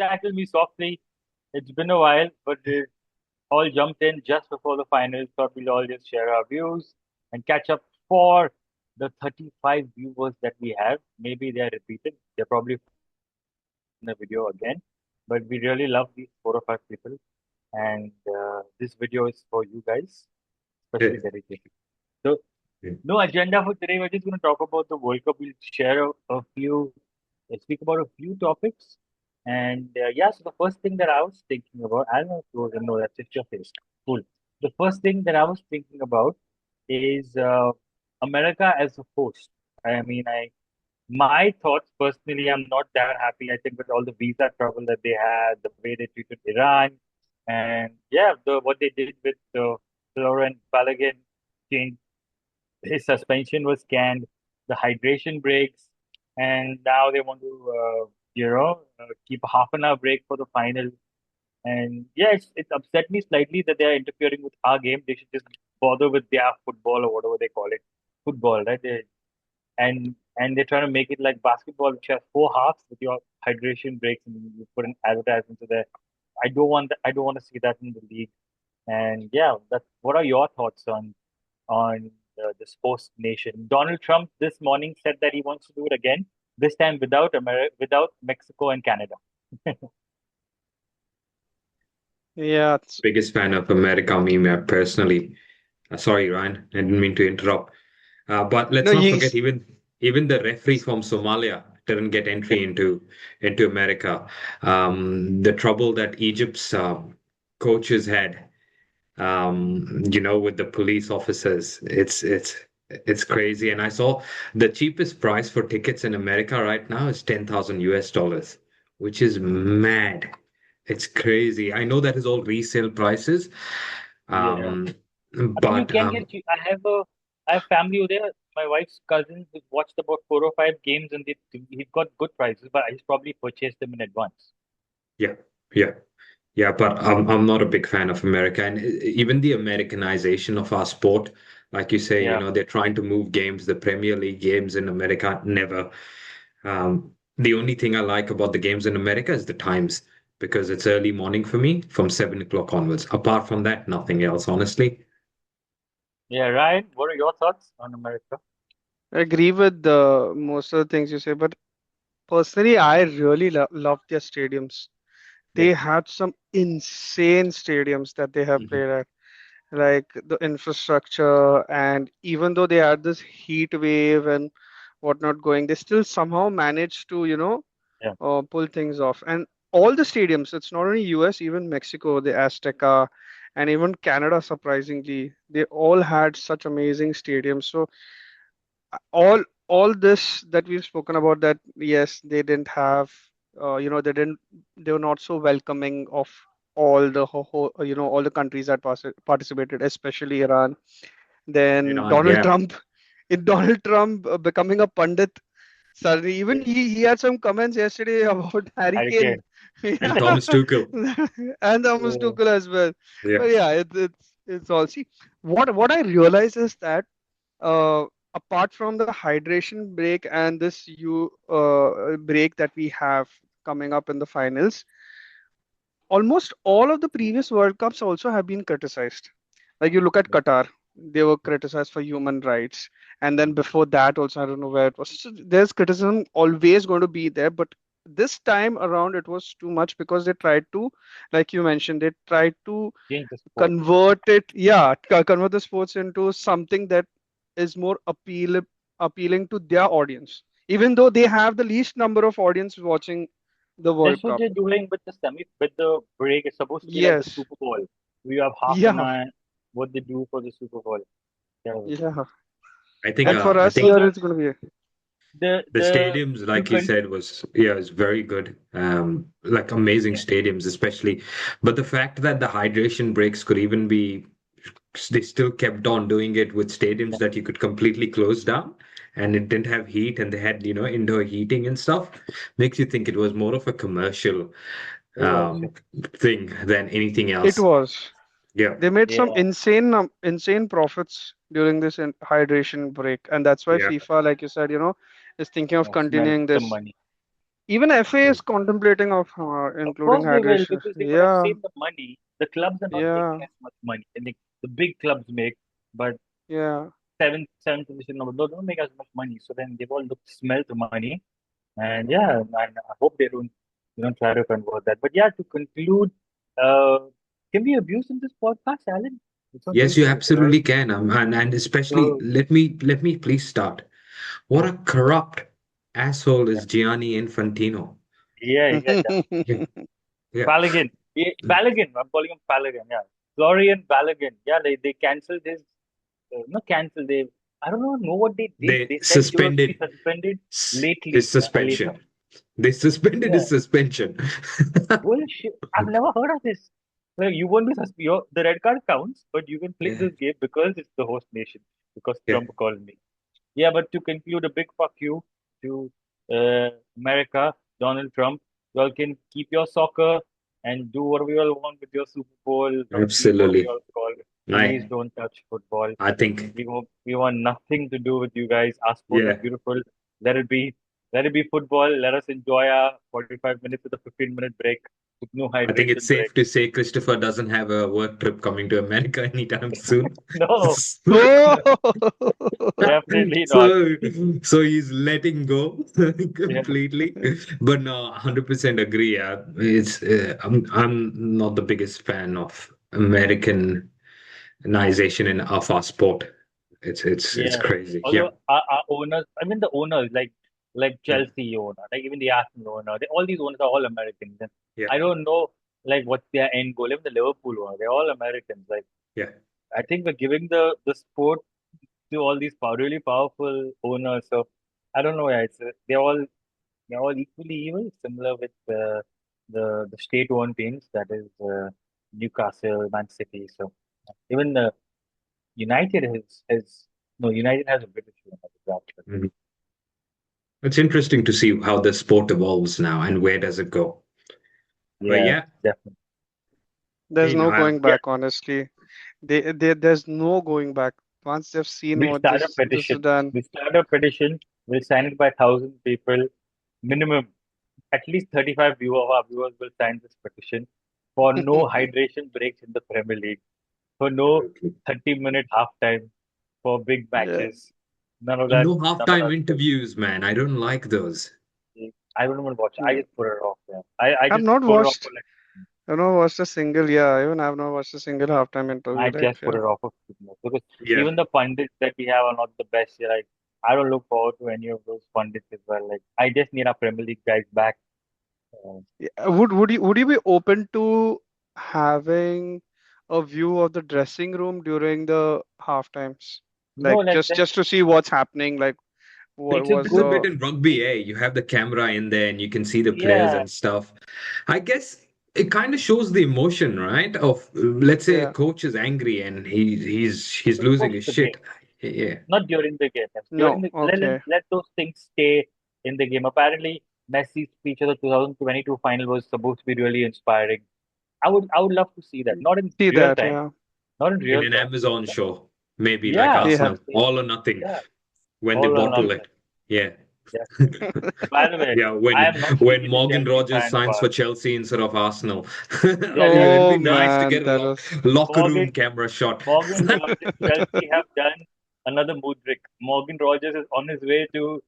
tackle me softly. It's been a while, but we all jumped in just before the finals. Thought we'll all just share our views and catch up for the 35 viewers that we have. Maybe they're repeated. They're probably in the video again. But we really love these 4 or 5 people. And this video is for you guys, Yeah, especially dedicated. So, yeah, no agenda for today. We're just going to talk about the World Cup. We'll share a few, speak about a few topics. And yeah, so the first thing that I was thinking about, I don't know if you guys know that's just your face. Cool. The first thing that I was thinking about is America as a host. I mean, my thoughts personally, I'm not that happy. I think with all the visa trouble that they had, the way they treated Iran, and yeah, the what they did with Laurent Balogun changed his suspension was canned, the hydration breaks, and now they want to, keep a half an hour break for the final. And yeah, it's upset me slightly that they're interfering with our game. They should just bother with their football or whatever they call it, football, right? And they're trying to make it like basketball, which has 4 halves with your hydration breaks, and you put an advertisement to there. I don't want that. I don't want to see that in the league. And yeah, that's what are your thoughts on the sports nation? Donald Trump this morning said that he wants to do it again, this time without Mexico and Canada. Yeah, biggest fan of America meme personally. Sorry, Ryan, I didn't mean to interrupt. But let's no, not you forget, even the referee from Somalia didn't get entry into America. The trouble that Egypt's coaches had, with the police officers, it's crazy. And I saw the cheapest price for tickets in America right now is 10,000 US dollars, which is mad. It's crazy. I know that is all resale prices, Yeah. um, I mean, you but can get. I have family over there. My wife's cousin has watched about 4 or 5 games, and he's got good prices, but he's probably purchased them in advance. yeah, yeah, yeah. But I'm not a big fan of America, and even the Americanization of our sport. Like you say, Yeah. they're trying to move games, the Premier League games in America, never. The only thing I like about the games in America is the times because it's early morning for me from 7 o'clock onwards. Apart from that, nothing else, honestly. Yeah, Ryan, what are your thoughts on America? agree with the most of the things you say, but personally, I really love their stadiums. Yeah. They had some insane stadiums that they have Hmm. played at, like the infrastructure, and even though they had this heat wave and whatnot going, they still somehow managed to, Yeah. pull things off. And all the stadiums, it's not only US, even Mexico, the Azteca, and even Canada, surprisingly, they all had such amazing stadiums. So all this that we've spoken about, that yes, they didn't have, they were not so welcoming of all the all the countries that participated, especially Iran. Then Iran, yeah. Donald Trump becoming a pundit suddenly. Even he had some comments yesterday about Harry Kane. Hurricane. And Yeah. Thomas Tuchel. And Thomas Yeah. Tuchel as well. Yeah. But yeah, it's all. See, what I realize is that uh, apart from the hydration break and this you break that we have coming up in the finals, almost all of the previous World Cups also have been criticized. Like you look at Qatar, they were criticized for human rights, and then before that also, I don't know where it was. So there's criticism always going to be there, but this time around it was too much because they tried to, like you mentioned, they tried to Change the sport. convert it, yeah, convert the sports into something that is more appealing to their audience, even though they have the least number of audience watching the World That's what Cup. they're doing with with the break. It's supposed to be like the Yes, Super Bowl. We have half an yeah, hour. What they do for the Super Bowl. Terrible. yeah. I think And And for I us think here, also it's going to be, the the stadiums, two like you countries. said, was very good. Like amazing Yeah. stadiums, especially. But the fact that the hydration breaks could even be, they still kept on doing it with stadiums Yeah. that you could completely close down and it didn't have heat and they had, indoor heating and stuff. Makes you think it was more of a commercial It was. um thing than anything it else. was. Yeah. They made some Yeah. insane profits during this hydration break, and that's why Yeah. FIFA, like you said, is thinking of Yeah. Smell continuing the this. money. Even FA is contemplating of Of including course they will, hydration. because they would have Yeah, saved the money. The clubs are not making yeah, as much money, and the big clubs make, but yeah. seventh position, no, they don't make as much money. So then they've all look smell the money, and yeah, and I hope they don't try to convert that. But yeah, to conclude, uh, can we abuse in this podcast, Alan? I don't Yes, think you so. We can all. absolutely can. And especially So let me please start. What a corrupt asshole yeah, is Gianni Infantino. yeah, yeah, yeah. Yeah, yeah. Balogun, yeah, Balogun. I'm calling him Balogun. Yeah, Florian Balogun. Yeah, they canceled his. Not canceled. I don't know what they did. They They said he was to be suspended suspended his lately, later. suspension. They suspended Yeah, his suspension. bullshit. I've never heard of this. Like you won't be the red card counts, but you can play Yeah, this game because it's the host nation. Because yeah. Trump called me. Yeah, but to conclude, a big fuck you to America, Donald Trump. You all can keep your soccer and do whatever you all want with your Super Bowl, rugby, whatever you Absolutely. all call it. Please I don't touch football. I think We want nothing to do with you guys. Our sport is yeah. beautiful. Let it be. Let it be football. Let us enjoy our 45 minutes with a 15-minute break with no I think it's hydration break. safe to say Christopher doesn't have a work trip coming to America anytime soon. No, Oh, definitely not. So, so he's letting go Yeah, completely. But no, 100% agree. Yeah. I'm not the biggest fan of Americanization of our sport. It's yeah. crazy. Yeah. Although our owners, I mean the owners like Yeah. Chelsea owner, like even the Arsenal owner, all these owners are all Americans. And Yeah. I don't know like what's their end goal. Even the Liverpool owner, they're all Americans. Like Yeah. I think we're giving the sport to all these really powerful owners. So I don't know. Yeah, they're all equally evil. Similar with the state-owned teams, that is Newcastle, Man City. So even the United has no United has a British owner. Exactly. Mhm. It's interesting to see how the sport evolves now and where does it go. But Yeah, yeah, definitely. there's you know, no going Yeah, back, honestly. There's no going back. Once they've seen we'll what start a this is petition. done. We'll start a petition. We'll sign it by 1,000 people minimum. At least 35 of our viewers will sign this petition for no hydration breaks in the Premier League, for no absolutely. 30-minute halftime for big Yeah. matches. None of And that. no None of halftime that. interviews, man. I don't like those. I don't even watch. I Yeah. just put it off. Yeah. I I've just not put it off watched. for like. I've not watched a single. Yeah, even I've not watched a single halftime interview. I Like, just put yeah. it off for fitness because Yeah. even the pundits that we have are not the best. Yeah, like I don't look forward to any of those pundits as well. Like I just need our Premier League guys back. Uh, Would you be open to having a view of the dressing room during the half times? no, Like like just to see what's happening, like what it's a was It's a good. bit the in rugby, eh? You have the camera in there and you can see the players Yeah, and stuff. I guess it kind of shows the emotion, right? Of let's say a yeah. coach is angry and he's but losing post his the game, shit. Yeah. not during the game. Yes. During No, the okay. let those things stay in the game. Apparently, Messi's speech of the 2022 final was supposed to be really inspiring. I would love to see that. Not in See real that, time. yeah. Not in In real an time. Amazon show, maybe like Yeah, Yeah. Arsenal, all or nothing yeah. when they All or bottle nothing. it. Yeah. Definitely. By the way, Yeah, I am not when speaking to Morgan Chelsea Rogers fans of signs for ours. Chelsea instead of Arsenal. Yeah, yeah. It'd Oh be nice to man, get a that was locker room Morgan, camera shot. Morgan Rogers, Chelsea have done another Mudrik. Morgan Rogers is on his way to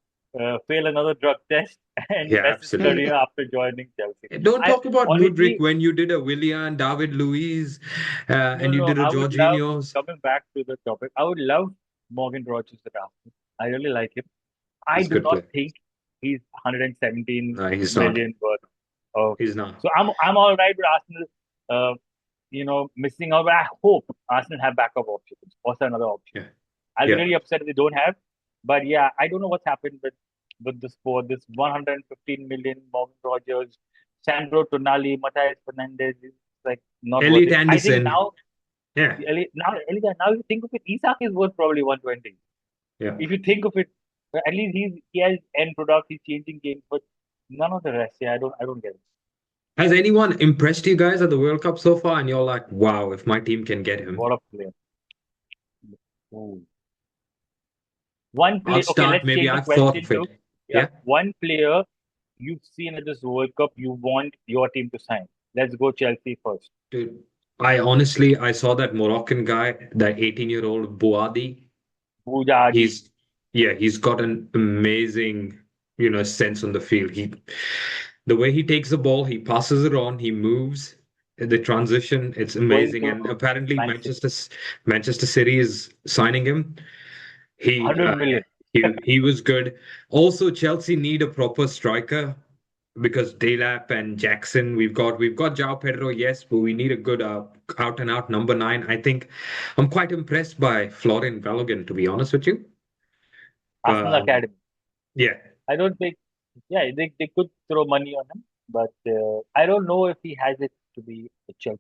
fail another drug test and Yeah, mess his absolutely. career after joining Chelsea. Don't I talk about Mudrik honestly, when you did a Willian, David Luiz, no, and you no, did a I would love, Jorginho's. coming back to the topic, I would love Morgan Rogers at Arsenal. I really like him. I He's a do good not player. think he's 117 No, he's not. million worth of. He's not. So I'm all right with Arsenal. Missing out. But I hope Arsenal have backup options. Also another option. Yeah. I'll be Yeah. really upset if they don't have. But yeah, I don't know what's happened with the sport. This 115 million Morgan Rogers, Sandro Tonali, Matthias Fernandez is like not worth Elliot it. I think Anderson. now Yeah. now you think of it, Isak is worth probably 120. Yeah. If you think of it, at least he has end product. He's changing games, but none of the rest. Yeah, I don't get it. Has anyone impressed you guys at the World Cup so far? And you're like, wow, if my team can get him. What a player. Ooh. One I'll play. Okay, start. let's Maybe change the I've thought question of to it. yeah, Yeah. one player you've seen at this World Cup you want your team to sign? Let's go Chelsea first. Dude, I saw that Moroccan guy, that 18-year-old Bouadi. Bujadi. He's yeah, he's got an amazing, sense on the field. The way he takes the ball, he passes it on, he moves. The transition, it's Going amazing. to And apparently Man City. Manchester City is signing him. He 100 million. he was good. Also, Chelsea need a proper striker because Delap and Jackson, we've got João Pedro, yes, but we need a good out and out number nine. I think I'm quite impressed by Florian Balogun, to be honest with you. Arsenal Um, Academy. yeah, I don't think, yeah, they could throw money on him, but I don't know if he has it to be a Chelsea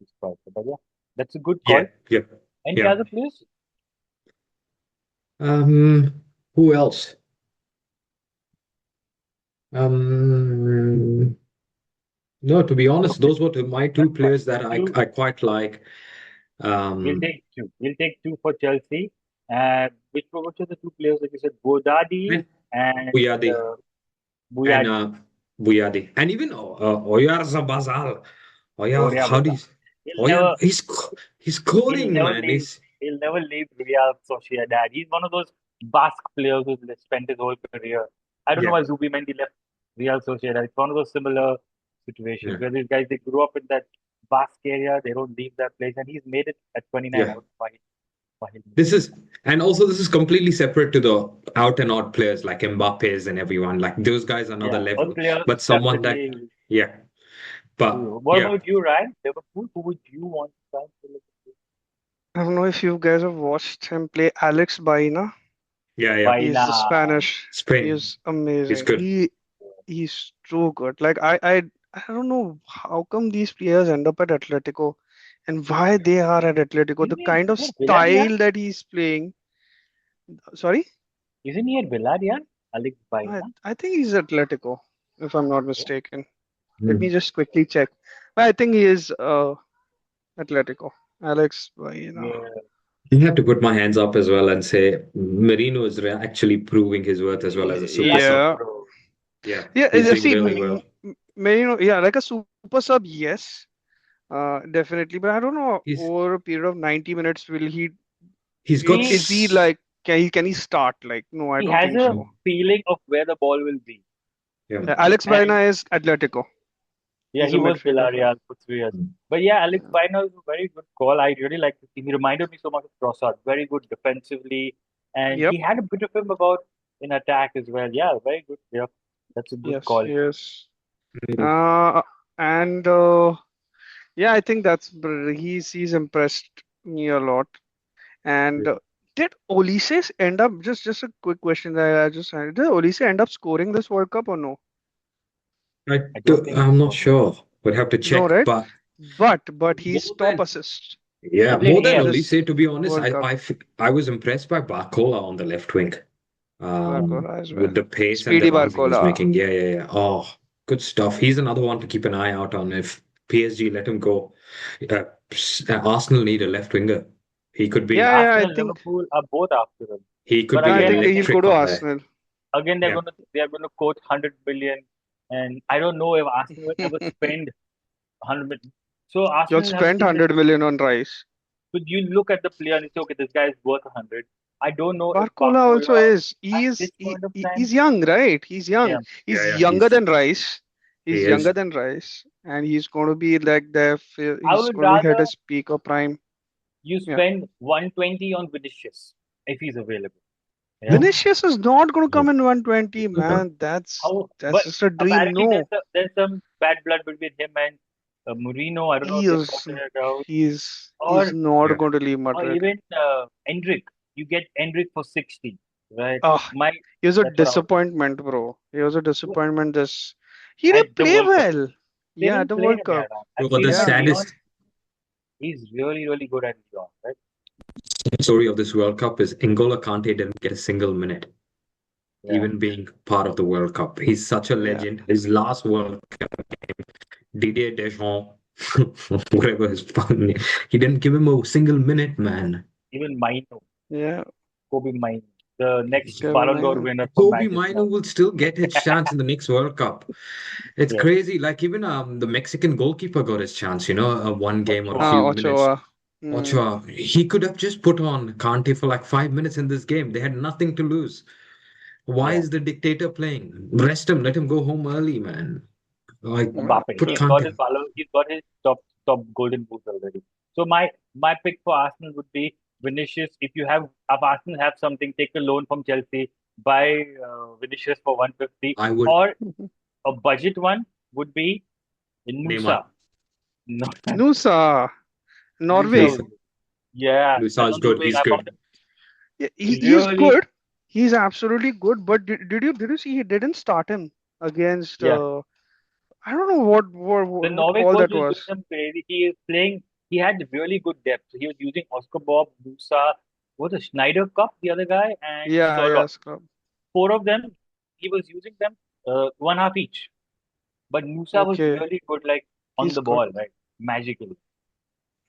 striker. But yeah, that's a good yeah, call. yeah, Any yeah. other players? Who else? Um, no, to be honest, Okay, those were my two that's fine. players that I Two, I quite like. we'll Um, take two. We'll take two for Chelsea. Which are the two players that you said? Godadi and and Buyadi and Buyadi. Buyadi, and even Oyarzabal. Oya, Oria how do you? Baza. He'll Oya, never he's he'll scoring, never man. leave He's he'll never leave Real Sociedad. He's one of those Basque players who's spent his whole career. I don't know yeah, why Zubimendi left Real Sociedad. It's one of those similar situations yeah, where these guys they grew up in that Basque area, they don't leave that place, and he's made it at 29. I yeah. don't know why he made This is and also this is completely separate to the out and out players like Mbappe's and everyone. Like those guys are another Yeah, those level. players But someone that definitely. yeah, but What yeah, about you, Ryan? Liverpool? Who would you want to sign for Liverpool? I don't know if you guys have watched him play Alex Baena. yeah, yeah. He's the Baina. Spanish. He Spain is is amazing. good. He's too good. Like I don't know how come these players end up at Atletico and why they are at Atletico. The Isn't he kind of at Villarreal? style that he's playing. Sorry? Isn't he at Villarreal? Alex I, Baina? I think he's Atletico, if I'm not Yeah. mistaken. Let me Mm. just quickly check. But I think he is Atletico. Alex Baena. Yeah. I have to put my hands up as well and say Marino is actually proving his worth as well as a super That's sub. Yeah. true. Yeah, Yeah, he's doing see, really well. Marino, yeah, like a super sub, yes, definitely. But I don't know, He's over a period of 90 minutes, he's got He is he like, can he start? Like, no, I he don't has think a so. feeling of where the ball will be. yeah. Alex And Baena is Atletico. yeah, He's a he was midfielder. Villarreal for 3 years. But yeah, Alex Baina is a very good call. I really like the team. He reminded me so much of Trossard. Very good defensively. And Yep. he had a bit of him about in attack as well. Yeah, very good. Yeah, that's a good Yes. call. Yes. Mm. Uh, and yeah, I think he's impressed me a lot. And did Olise end up just a quick question that I just had? Did Olise end up scoring this World Cup or no? I don't think I'm not so. sure. We'd have to No, check, right? but But he's more top than assist He yeah, played more than in AM. this Olise, to be honest, World Cup. I was impressed by Barcola on the left wing. Barcola as With well. the pace and the Speedy runs he was Barcola. making. Yeah, yeah, yeah. Oh, good stuff. He's another one to keep an eye out on if PSG let him go. Uh, Arsenal need a left winger. He could Yeah, be yeah, I Arsenal, think Liverpool are both after him. he could But be I again, think he'll go electric to on there. Arsenal. again Yeah. they are gonna quote 100 billion, and I don't know if Arsenal will ever spend 100 million. So You'll Arsenal have spend seen this. 100 million on Rice. So you look at the player and you say, okay, this guy is worth 100. I don't know if Barcola also Barcola is. at this point of time, He's young, right? He's young. yeah, Yeah, He's yeah, younger than Rice. he He's is. younger than Rice, and he's going to be like I he's would going to hit rather his peak of prime. you Yeah. spend 120 on Vinicius if he's available. Yeah. No, Vinicius is not going to no, come in 120, no. man. That's How? that's But just a dream. apparently No, there's some bad blood between him and Mourinho. I don't know he if they've is sorted it out. he's Or not Yeah. going to leave or Madrid. even Endrick. You get Endrick for 60, right? Ah, My he was a That's what I was thinking. disappointment, bro. He was a disappointment. This he At didn't the play World Cup. well. They Yeah, didn't the play World him yet. Cup. I've But seen the him at Yeah, Lyon. saddest He's really, really good at Lyon, right? story of this World Cup is N'Golo Kante didn't get a single minute, Yeah. even being part of the World Cup. He's such a yeah. legend. His last World Cup, Didier Deschamps, whatever his fucking name, he didn't give him a single minute, man. Even Maino, Yeah. Kobe Maino. the next Kevin Ballon d'Or Maino. winner from Kobe Manchester Mino United. will still get his chance in the next World Cup. It's Yeah, crazy. Like even the Mexican goalkeeper got his chance, one game or a Ochoa. few minutes. Ochoa. Hmm. Ochoa, he could have just put on Kante for like 5 minutes in this game. They had nothing to lose. Why Yeah, is the dictator playing? Rest him, let him go home early, man. Like Yeah, Mbappe. put true. He's got Kante. his Ballon. He's got his top golden boot already. So my pick for Arsenal would be Vinicius. If Arsenal have something, take a loan from Chelsea, buy Vinicius for 150, I would or a budget one would be Neymar. Nusa. No, Nusa, Nusa Norway. Nusa. was good. Yeah, Nusa that's is on the good. wing. He's I found good. it Yeah, he's really. good. He's absolutely good. But did you see he didn't start him against Yeah, I don't know the what Norway call coach that was doing was. some crazy. He is playing. He had really good depth. So he was using Oscar Bob, Musa, what was the Schneider Cup, the other guy, and Yeah, Solot. yes, club. Four of them, he was using them one half each. But Musa was Okay, really good, like on he's the good. ball, right? Magically.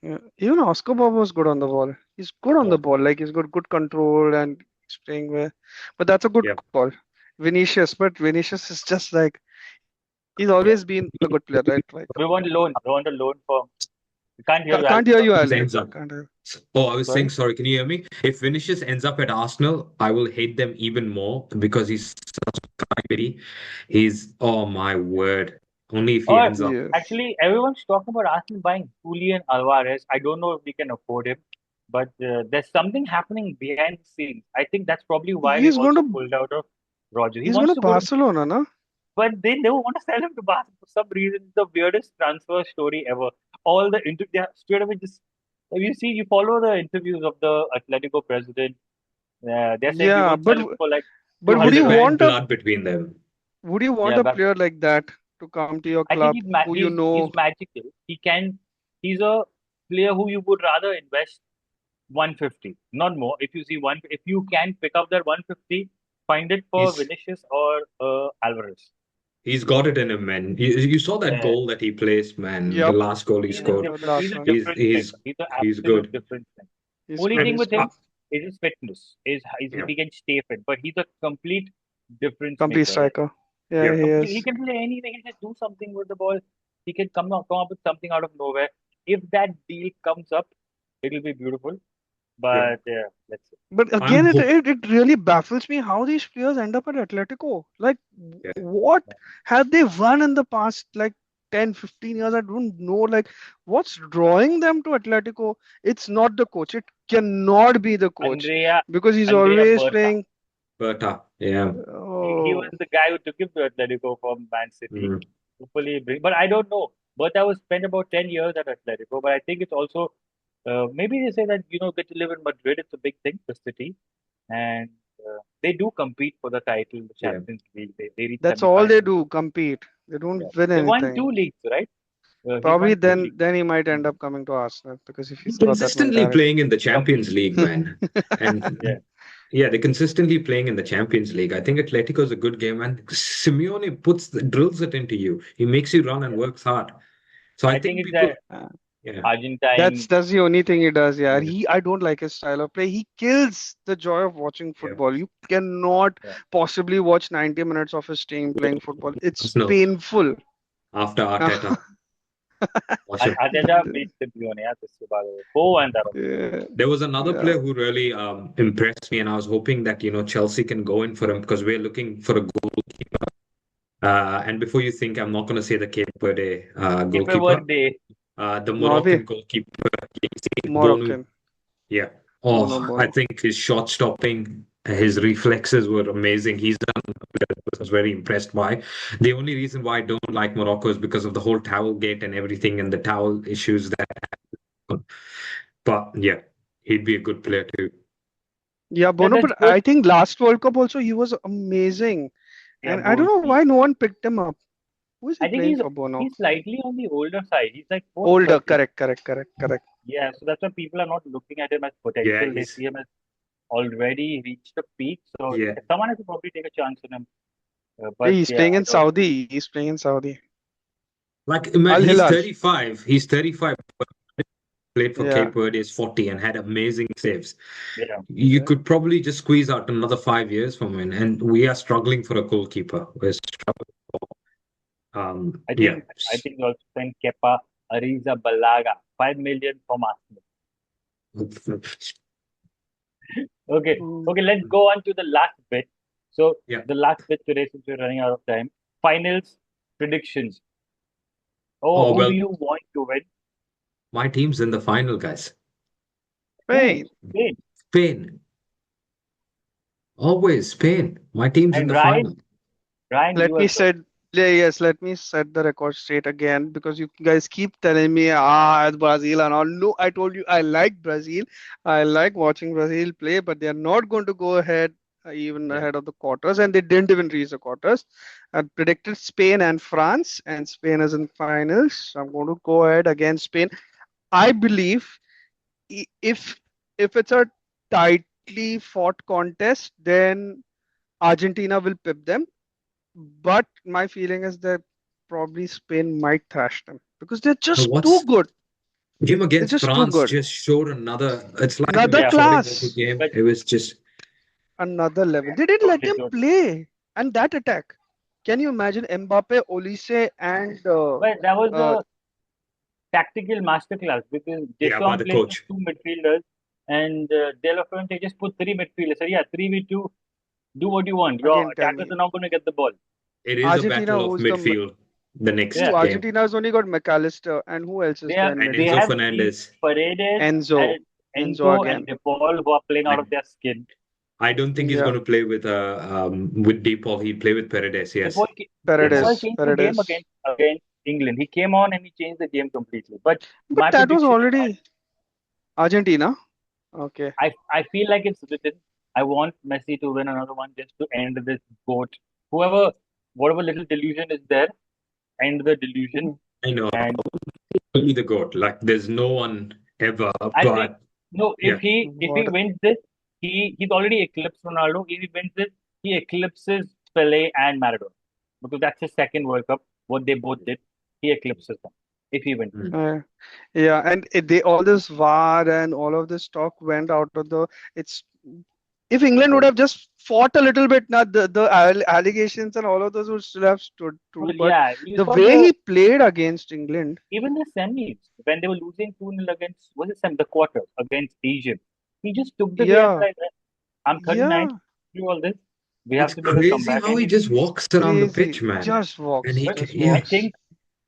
Yeah. Even Oscar Bob was good on the ball. He's good on Yeah, the ball. Like he's got good control and he's playing well. But that's a good Yeah. call. Vinicius, but Vinicius is just like he's yeah. always been a good player, right? Like We want loan. We want a loan for. We can't hear you, can't Alan. hear Sorry. you, Vinicius Alan. ends up. Can't hear. Oh, I was saying, Sorry. sorry, can you hear me? If Vinicius ends up at Arsenal, I will hate them even more because he's such a crybaby. Oh my word. Only if he Or ends up. Yes. actually, everyone's talking about Arsenal buying Julian Alvarez. I don't know if we can afford him, but there's something happening behind the scenes. I think that's probably why he He's going also to pulled out of Roger. He he's going wants to to go to, Barcelona, no? but they never want to sell him to Barcelona for some reason. It's the weirdest transfer story ever. All the they straight away just. If you see, you follow the interviews of the Atletico president. They're saying we Yeah, won't sell him for like but would There's you 200 million. bad want a blood between them. would you want Yeah, a but player like that to come to your I think club who you he's know? magical. He's a player who you would rather invest 150, not more. If you can pick up that 150, find it for He's Vinicius or Alvarez. he's got it in him, man. You saw that Yeah, goal that he placed, man. The Yep. last goal he he's a Yeah, scored. the different. He's last a one. He's different thing. he's He's an he's absolute good. different thing. He's Only good. thing And He's with good. him is his fitness. Is if yeah, he can stay fit, but he's a complete difference Complete maker, right? striker. Yeah, yeah. he He is. can play anywhere. He can just do something with the ball. He can come up with something out of nowhere. If that deal comes up, it'll be beautiful. Yeah. But let's see. But I'm again, hope. it really baffles me how these players end up at Atletico. Like, Yeah. what have they won in the past, like 10, 15 years? I don't know. Like, what's drawing them to Atletico? It's not the coach. It cannot be the coach Andrea because he's Andrea always Berta. playing. Berta. Yeah. He was Oh, the guy who took him to Atletico from Man City. Mm. Hopefully, but I don't know. Berta was spent about 10 years at Atletico, but I think it's also maybe they say that get to live in Madrid. It's a big thing for City, and they do compete for the title, the Yeah. Champions League. They reach that's all they semi-finals. do, compete. They don't Yeah. win They won anything. two leagues, right? He's Probably won two then leagues. then he might end up coming to Arsenal because if They're he's got that consistently mentality. playing in the Complete. Champions League, man. Yeah. And yeah, they're consistently playing in the Champions League. I think Atletico is a good game, and Simeone drills it into you. He makes you run and Yeah. works hard. So I I think think it's people, that yeah, That's Argentine. that's the only thing he does, yeah. yeah, I don't like his style of play. He kills the joy of watching yeah. football. You cannot Yeah. possibly watch 90 minutes of his team playing football. It's Arsenal painful. after Arteta, watch him. Arteta beat Simeone, yeah, this is by the way. 4-1 that was. Yeah, There was another yeah. player who really impressed me, and I was hoping that Chelsea can go in for him because we're looking for a goalkeeper. And before you think I'm not going to say the Cape Verde Keep a goalkeeper, word day. the Norway, Moroccan goalkeeper, Bonu. Moroccan, Yeah. Bono, Oh, I Bono. think his shot stopping, his reflexes were amazing. He's done. I was very impressed by. The only reason why I don't like Morocco is because of the whole towel gate and everything and the towel issues that happen. But yeah, he'd be a good player too. Yeah, Yeah, Bono, that's but good. I think last World Cup also he was amazing. Yeah, And I don't Bono. know why no one picked him up. Who is he I think playing for, Bono? he's slightly on the older side. He's like post Older, 30. correct, correct, correct, correct. Yeah, so that's why people are not looking at him as Yeah, potential. They see him as already reached a peak. So yeah. someone has to probably take a chance on him. Hey, But he's yeah, playing I in don't. Saudi. He's playing in Saudi. Like Al he's Hilal. 35. He's 35. played for Yeah. Cape Verde, is 40 and had amazing saves. Yeah. You Yeah. could probably just squeeze out another 5 years from him, and we are struggling for a goalkeeper. We're struggling. I Yeah. think I think you also sent Kepa Arrizabalaga, 5 million from Arsenal. Okay, Mm. okay, let's go on to the last bit. So Yeah. the last bit today, since we're running out of time. Finals predictions. Oh, Oh who do well, you want to win? my team's in the final, guys. Who? Spain. Spain. Spain. Always Spain. My team's in And the Ryan, final. Ryan, Let you me as well. set yes, let me set the record straight again because you guys keep telling me it's Brazil and all. No, I told you I like Brazil. I like watching Brazil play, but they are not going to go ahead even Yeah. ahead of the quarters, and they didn't even reach the quarters. I predicted Spain and France, and Spain is in finals. So I'm going to go ahead against Spain. I believe if it's a tightly fought contest, then Argentina will pip them, but my feeling is that probably Spain might thrash them because they're So just too what's good. game They're against just too France good. just showed another. It's like a Another Yeah, maturing of the class, game. but It was just another level. They didn't let totally, them totally. play. And that attack. Can you imagine Mbappe, Olise, and But that was uh, a tactical masterclass because yeah, by Deschamps the plays with coach. two midfielders and De La Fuente just put three midfielders. So yeah, 3v2, do what you want. Your again, tell attackers me, are not going to get the ball. It is a Argentina, battle of who's the midfield. The Yeah, next who? game, Argentina has only got McAllister, and who else is they there have in and they Enzo midfield? have these Fernandez. Paredes Enzo, and Enzo Enzo and again. De Paul who are playing out I of their skin. I don't think he's Yeah, going to play with DePaul. He'll play with Paredes. De Yes. Paul, De Paul Paredes, changed the game Paredes. against England. He came on and he changed the game completely. But But my that was prediction is already Argentina. Okay. I feel like it's written. I want Messi to win another one just to end this goat. Whoever, whatever little delusion is there, end the delusion. Mhm. I know. And Only the GOAT. Like there's no one ever. I think But no, yeah, if he What? wins this, he's already eclipsed Ronaldo. If he wins this, he eclipses Pele and Maradona because that's his second World Cup. What they both did, he eclipses them if he wins. mm, Uh, yeah, and they all this VAR and all of this talk went out of the. It's if England would yeah. have just fought a little bit, now the allegations and all of those would still have stood true. Well, But yeah, you the saw way he played against England, even the semis when they were losing 2-0 against was it the quarters against Egypt. He just took the game yeah, like I'm 39 yeah, through all this. We It's have to make a crazy comeback, how and he just walks around the pitch, crazy. man. Just And walks, he but can, just yeah. I walks. think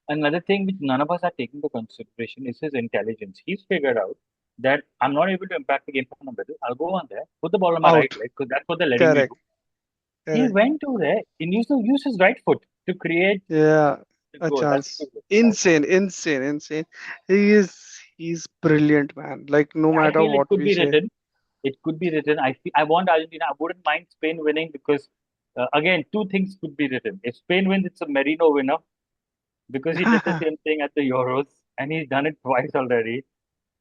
another thing which none of us are taking into consideration is his intelligence. He's figured out that I'm not able to impact the game from the middle. I'll go on there, put the ball on my right Out. leg because that's what they're letting me Correct, do. He correct. went to there and used to use his right foot to create Yeah, the a goal. That's chance. stupid. Insane, insane, insane. He's brilliant, man. Like no I matter feel it what could we be say. written. It could be written. I want Argentina. I wouldn't mind Spain winning because, again, two things could be written. If Spain wins, it's a Merino winner because he did the same thing at the Euros and he's done it twice already.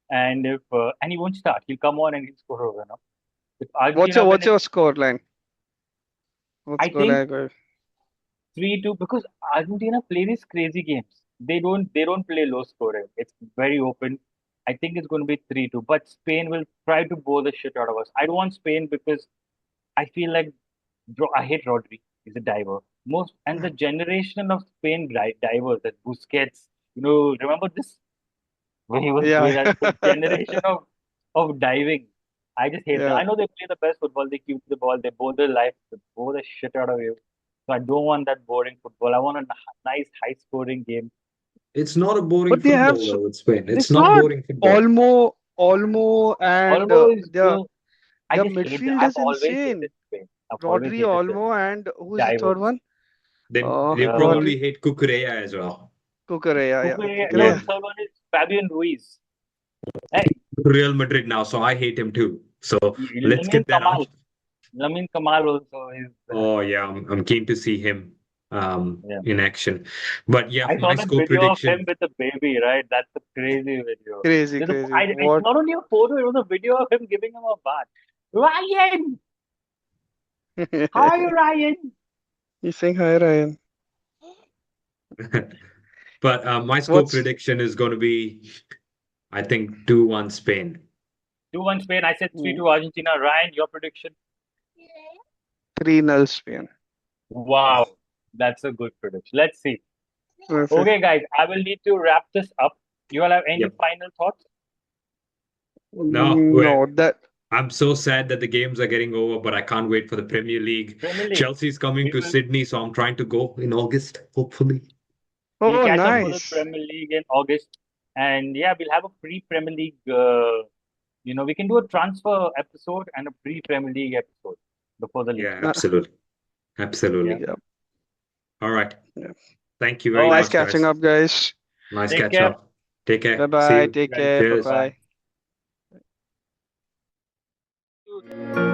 And if and he won't start, he'll come on and he'll score a winner. If Argentina win, What's your score line? What I score think line going? 3-2 because Argentina play these crazy games. They don't play low scoring. It's very open. I think it's going to be 3-2. But Spain will try to bore the shit out of us. I don't want Spain because I feel like I hate Rodri. He's a diver. Most and the generation of Spain divers, that Busquets. Remember this when he was doing Yeah, that? The generation of diving. I just hate them. yeah. I know they play the best football. They keep the ball. They bore their life. They bore the shit out of you. So I don't want that boring football. I want a nice, high scoring game. It's not a boring But they have football though, it's Spain. It's It's not not. boring football. Olmo, and Almost. I their just hate them. midfield I've is always hated insane. Spain. I've always Rodri, hated them. Olmo, and who is the third Divers. one? Then you Uh, What? probably hate Cucurella as well. Cucurella, yeah, no, Yeah. the Cucurella. third one is Fabian Ruiz. Hey, Real Madrid now, so I hate him too. So let's Lamine get that Kamal. out. Lamine Kamal also is. Oh yeah, I'm keen to see him Yeah. in action. But yeah, I saw my that score video of him prediction. with the baby, right? That's a crazy video. Crazy, There's a, crazy. I, it's What? not only a photo, it was a video of him giving him a bath. Ryan! How are you, Ryan? He's saying hi, Ryan. But my score What's prediction is going to be I think 2-1 Spain. 2-1 Spain. I said 3 Mm. to Argentina. Ryan, your prediction? 3-0 Spain. Wow, that's a good prediction. Let's see. Okay. Okay, guys, I will need to wrap this up. You all have any Yep. final thoughts? No, No, that I'm so sad that the games are getting over, but I can't wait for the Premier League. Premier League. Chelsea's coming We to will Sydney, so I'm trying to go in August, hopefully. we'll oh catch up for the nice. Premier League in August, and yeah, we'll have a pre-Premier League. We can do a transfer episode and a pre-Premier League episode before the league Yeah, starts. absolutely. Yeah. Absolutely. Yeah, All right. yeah. Thank you All very right. Nice much, catching guys. up, guys. Nice Take catch care. up. Take Bye care. See bye. you. Take Guys. care. Bye Cheers. Bye. bye.